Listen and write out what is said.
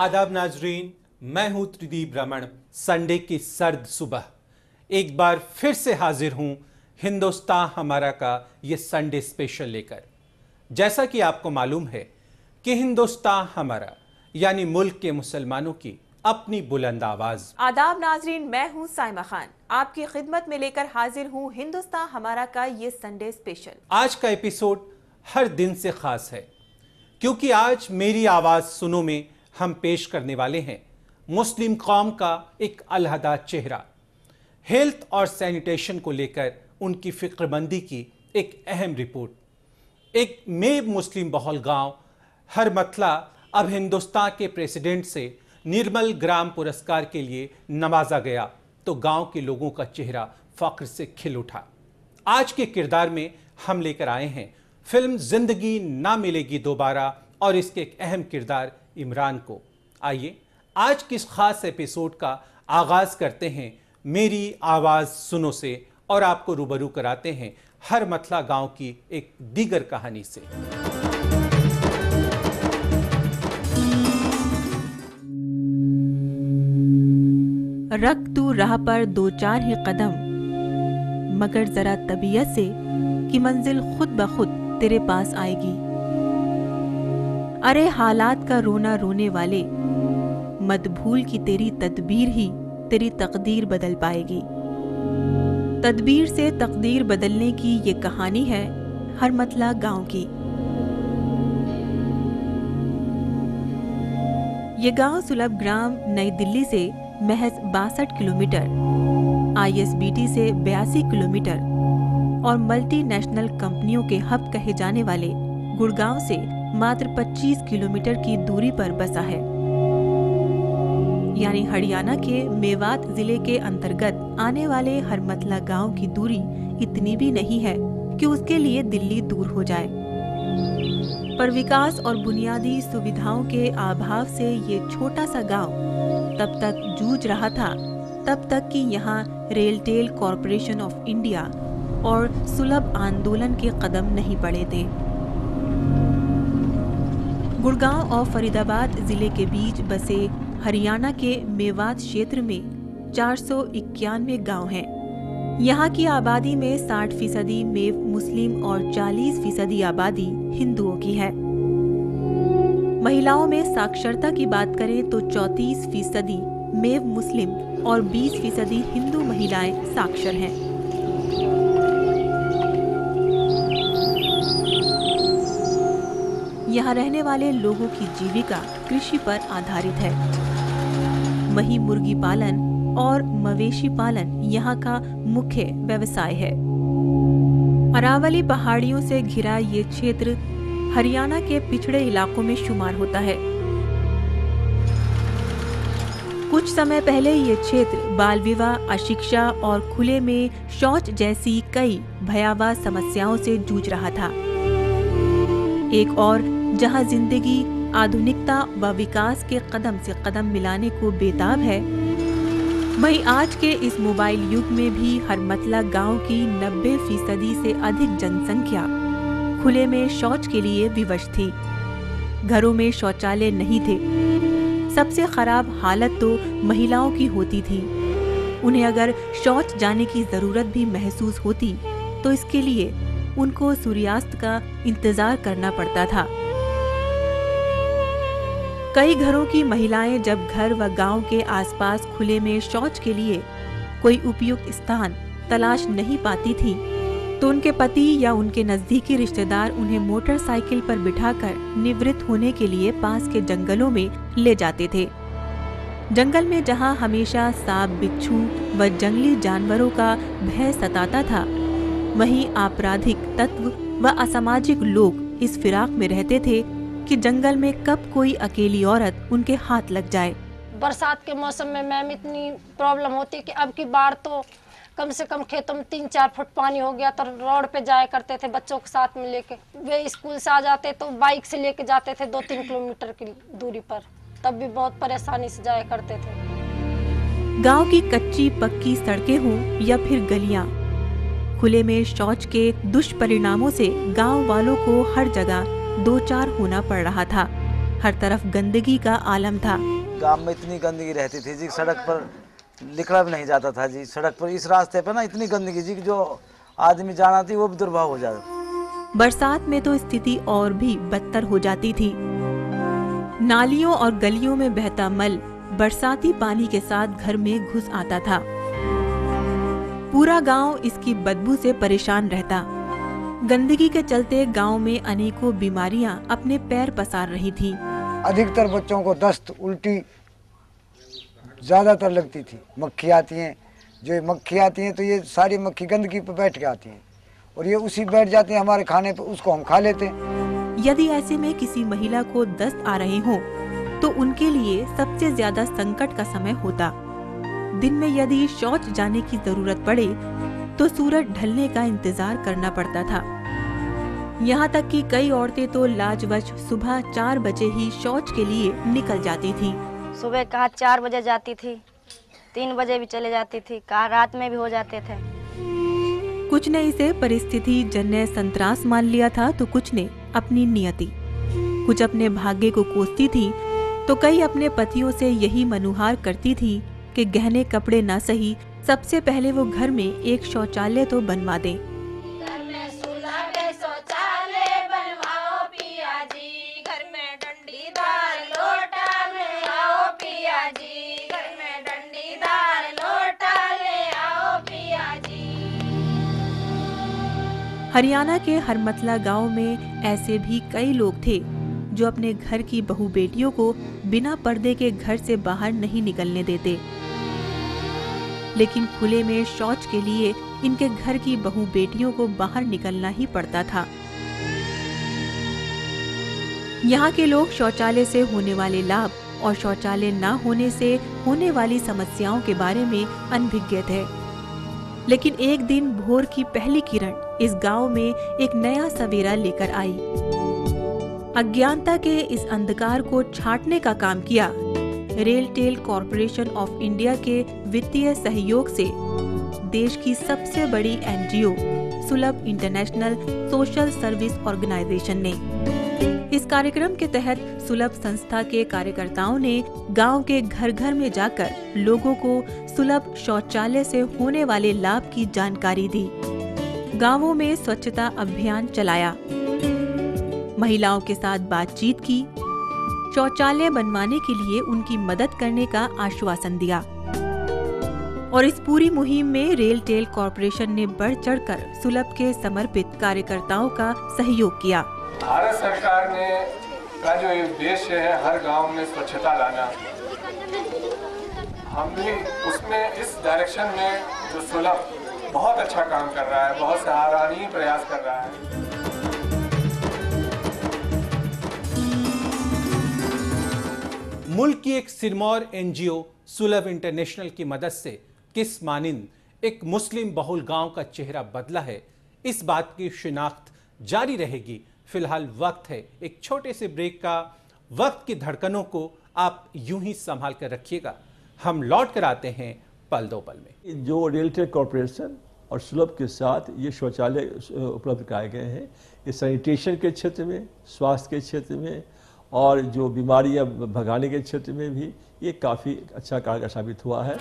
आदाब नाजरीन, मैं हूं त्रिदीप रमन। संडे की सर्द सुबह एक बार फिर से हाजिर हूं हिंदुस्तान हमारा का ये संडे स्पेशल लेकर। जैसा कि आपको मालूम है कि हिंदुस्तान हमारा यानी मुल्क के मुसलमानों की अपनी बुलंद आवाज। आदाब नाजरीन, मैं हूं साइमा खान, आपकी खिदमत में लेकर हाजिर हूं हिंदुस्तान हमारा का ये संडे स्पेशल। आज का एपिसोड हर दिन से खास है क्योंकि आज मेरी आवाज सुनो में हम पेश करने वाले हैं मुस्लिम कौम का एक अलहदा चेहरा। हेल्थ और सैनिटेशन को लेकर उनकी फिक्रमंदी की एक अहम रिपोर्ट। एक मेब मुस्लिम बहुल गांव हरमथला अब हिंदुस्तान के प्रेसिडेंट से निर्मल ग्राम पुरस्कार के लिए नवाजा गया तो गांव के लोगों का चेहरा फख्र से खिल उठा। आज के किरदार में हम लेकर आए हैं फिल्म जिंदगी ना मिलेगी दोबारा और इसके एक अहम किरदार इमरान को। आइए आज के इस खास एपिसोड का आगाज करते हैं मेरी आवाज सुनो से और आपको रूबरू कराते हैं हरमथला गांव की एक दीगर कहानी से। रख तू राह पर दो चार ही कदम, मगर जरा तबीयत से कि मंजिल खुद ब खुद तेरे पास आएगी। अरे हालात का रोना रोने वाले, मत भूल कि तेरी तदबीर ही तेरी तकदीर बदल पाएगी। तदबीर से तकदीर बदलने की ये कहानी है हरमथला गांव की। ये गांव सुलभ ग्राम नई दिल्ली से महज 62 किलोमीटर, ISBT से 82 किलोमीटर और मल्टीनेशनल कंपनियों के हब कहे जाने वाले गुड़गांव से मात्र 25 किलोमीटर की दूरी पर बसा है। यानी हरियाणा के मेवात जिले के अंतर्गत आने वाले हरमथला गांव की दूरी इतनी भी नहीं है कि उसके लिए दिल्ली दूर हो जाए, पर विकास और बुनियादी सुविधाओं के अभाव से ये छोटा सा गांव तब तक जूझ रहा था तब तक कि यहाँ रेलटेल कॉरपोरेशन ऑफ इंडिया और सुलभ आंदोलन के कदम नहीं पड़े थे। गुड़गांव और फरीदाबाद जिले के बीच बसे हरियाणा के मेवात क्षेत्र में 491 गांव हैं। यहाँ की आबादी में 60% मेव मुस्लिम और 40% आबादी हिंदुओं की है। महिलाओं में साक्षरता की बात करें तो 34% मेव मुस्लिम और 20% हिंदू महिलाएं साक्षर हैं। यहाँ रहने वाले लोगों की जीविका कृषि पर आधारित है। वहीं मुर्गी पालन और मवेशी पालन यहाँ का मुख्य व्यवसाय है। अरावली पहाड़ियों से घिरा ये क्षेत्र हरियाणा के पिछड़े इलाकों में शुमार होता है। कुछ समय पहले ये क्षेत्र बाल विवाह, अशिक्षा और खुले में शौच जैसी कई भयावह समस्याओं से जूझ रहा था। एक और जहां जिंदगी आधुनिकता व विकास के कदम से कदम मिलाने को बेताब है, वहीं आज के इस मोबाइल युग में भी हरमथला गांव की 90% से अधिक जनसंख्या खुले में शौच के लिए विवश थी। घरों में शौचालय नहीं थे। सबसे खराब हालत तो महिलाओं की होती थी। उन्हें अगर शौच जाने की जरूरत भी महसूस होती तो इसके लिए उनको सूर्यास्त का इंतजार करना पड़ता था। कई घरों की महिलाएं जब घर व गांव के आसपास खुले में शौच के लिए कोई उपयुक्त स्थान तलाश नहीं पाती थी तो उनके पति या उनके नजदीकी रिश्तेदार उन्हें मोटरसाइकिल पर बिठाकर निवृत्त होने के लिए पास के जंगलों में ले जाते थे। जंगल में जहां हमेशा सांप, बिच्छू व जंगली जानवरों का भय सताता था, वहीं आपराधिक तत्व व असामाजिक लोग इस फिराक में रहते थे कि जंगल में कब कोई अकेली औरत उनके हाथ लग जाए। बरसात के मौसम में मैम इतनी प्रॉब्लम होती है कि अब की बार तो कम से कम खेतों में 3-4 फुट पानी हो गया तो रोड पे जाया करते थे बच्चों के साथ में लेके। वे स्कूल से आ जाते तो बाइक से लेके जाते थे 2-3 किलोमीटर की दूरी पर, तब भी बहुत परेशानी से जाया करते थे। गांव की कच्ची पक्की सड़कें हों या फिर गलियां, खुले में शौच के दुष्परिणामों से गांव वालों को हर जगह दो चार होना पड़ रहा था। हर तरफ गंदगी का आलम था। गांव में इतनी गंदगी रहती थी जी, सड़क पर निकला भी नहीं जाता था जी। सड़क पर इस रास्ते पर ना इतनी गंदगी जी, जो आदमी जाना थी वो भी दुर्भाव हो जाता। बरसात में तो स्थिति और भी बदतर हो जाती थी। नालियों और गलियों में बहता मल बरसाती पानी के साथ घर में घुस आता था। पूरा गांव इसकी बदबू से परेशान रहता। गंदगी के चलते गांव में अनेकों बीमारियां अपने पैर पसार रही थी। अधिकतर बच्चों को दस्त, उल्टी ज्यादातर लगती थी। मक्खी आती हैं, जो मक्खी आती हैं तो ये सारी मक्खी गंदगी पर बैठ के आती हैं और ये उसी बैठ जाते हैं हमारे खाने पर, उसको हम खा लेते हैं। यदि ऐसे में किसी महिला को दस्त आ रहे हों तो उनके लिए सबसे ज्यादा संकट का समय होता। दिन में यदि शौच जाने की जरूरत पड़े तो सूरज ढलने का इंतजार करना पड़ता था। यहाँ तक कि कई औरतें तो लाजवश सुबह 4 बजे ही शौच के लिए निकल जाती थी। सुबह कहा 4 बजे जाती थी, 3 बजे भी चले जाती थी, कहा रात में भी हो जाते थे। कुछ ने इसे परिस्थिति जन्य संतरास मान लिया था तो कुछ ने अपनी नियति। कुछ अपने भाग्य को कोसती थी तो कई अपने पतियों से यही मनुहार करती थी कि गहने कपड़े ना सही, सबसे पहले वो घर में एक शौचालय तो बनवा दें। हरियाणा के हरमतला गांव में ऐसे भी कई लोग थे जो अपने घर की बहू बेटियों को बिना पर्दे के घर से बाहर नहीं निकलने देते, लेकिन खुले में शौच के लिए इनके घर की बहू बेटियों को बाहर निकलना ही पड़ता था। यहाँ के लोग शौचालय से होने वाले लाभ और शौचालय न होने से होने वाली समस्याओं के बारे में अनभिज्ञ थे। लेकिन एक दिन भोर की पहली किरण इस गांव में एक नया सवेरा लेकर आई। अज्ञानता के इस अंधकार को छांटने का काम किया रेलटेल कॉरपोरेशन ऑफ इंडिया के वित्तीय सहयोग से देश की सबसे बड़ी एनजीओ सुलभ इंटरनेशनल सोशल सर्विस ऑर्गेनाइजेशन ने। इस कार्यक्रम के तहत सुलभ संस्था के कार्यकर्ताओं ने गांव के घर घर में जाकर लोगों को सुलभ शौचालय से होने वाले लाभ की जानकारी दी। गांवों में स्वच्छता अभियान चलाया, महिलाओं के साथ बातचीत की, शौचालय बनवाने के लिए उनकी मदद करने का आश्वासन दिया। और इस पूरी मुहिम में रेलटेल कॉरपोरेशन ने बढ़ चढ़कर सुलभ के समर्पित कार्यकर्ताओं का सहयोग किया। भारत सरकार ने का जो उद्देश्य है हर गांव में स्वच्छता लाना, हम भी उसमें इस डायरेक्शन में जो सुलभ बहुत अच्छा काम कर रहा है, बहुत सराहनीय प्रयास कर रहा है। मुल्क की एक सिरमौर एनजीओ सुलभ इंटरनेशनल की मदद से किस मानिंद एक मुस्लिम बहुल गांव का चेहरा बदला है, इस बात की शिनाख्त जारी रहेगी। फिलहाल वक्त है एक छोटे से ब्रेक का। वक्त की धड़कनों को आप यूं ही संभाल कर रखिएगा, हम लौट कर आते हैं पल दो पल में। जो रेलटेल कॉरपोरेशन और सुलभ के साथ ये शौचालय उपलब्ध कराए गए हैं, ये सैनिटेशन के क्षेत्र में, स्वास्थ्य के क्षेत्र में और जो बीमारियां भगाने के क्षेत्र में भी ये काफ़ी अच्छा कारगर साबित हुआ है।